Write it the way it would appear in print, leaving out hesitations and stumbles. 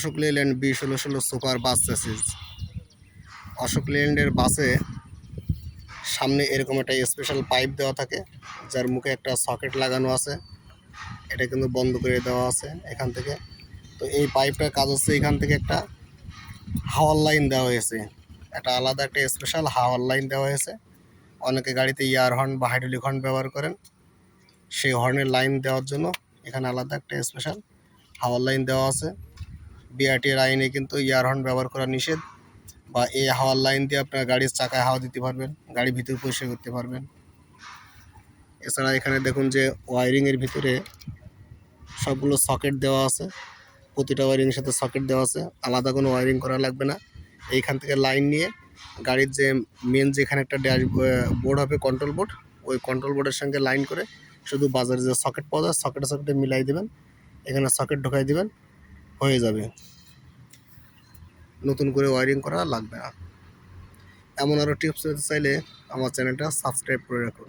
Ashok Leyland B16 super bus chassis. Ashok লেল্যান্ডের বাসে সামনে এরকম একটা স্পেশাল পাইপ দেওয়া থাকে, যার মুখে একটা সকেট লাগানো আছে। এটা কিন্তু বন্ধ করে দেওয়া আছে এখান থেকে। তো এই পাইপটার কাজ হচ্ছে, এখান থেকে একটা হাওয়ার লাইন দেওয়া হয়েছে, একটা আলাদা একটা স্পেশাল হাওয়ার লাইন দেওয়া হয়েছে। অনেকে গাড়িতে ইয়ার হর্ন বা হাইড্রোলিক হর্ন ব্যবহার করেন, সেই হর্নের লাইন দেওয়ার জন্য এখানে আলাদা একটা স্পেশাল হাওয়ার লাইন দেওয়া আছে। বিআরটিএর আইনে কিন্তু ইয়ার হর্ন ব্যবহার করা নিষেধ, বা এই হাওয়ার লাইন দিয়ে আপনার গাড়ির চাকায় হাওয়া দিতে পারবেন, গাড়ির ভিতর পরিষ্কার করতে পারবেন। এছাড়া এখানে দেখুন যে ওয়ারিংয়ের ভিতরে সবগুলো সকেট দেওয়া আছে, প্রতিটা ওয়ারিংয়ের সাথে সকেট দেওয়া আছে, আলাদা কোনো ওয়ারিং করা লাগবে না। এইখান থেকে লাইন নিয়ে গাড়ির যে মেন যেখানে একটা ড্যাশ বোর্ড হবে, কন্ট্রোল বোর্ড, ওই কন্ট্রোল বোর্ডের সঙ্গে লাইন করে শুধু বাজারে যে সকেট পাওয়া যায় সকেটে সকেটে মিলাই দেবেন, এখানে সকেট ঢোকাই দেবেন, হয়ে যাবে। নতুন করে ওয়ারিং করা লাগবে না। এমন আরও টিপস পেতে চাইলে আমার চ্যানেলটা সাবস্ক্রাইব করে রাখুন।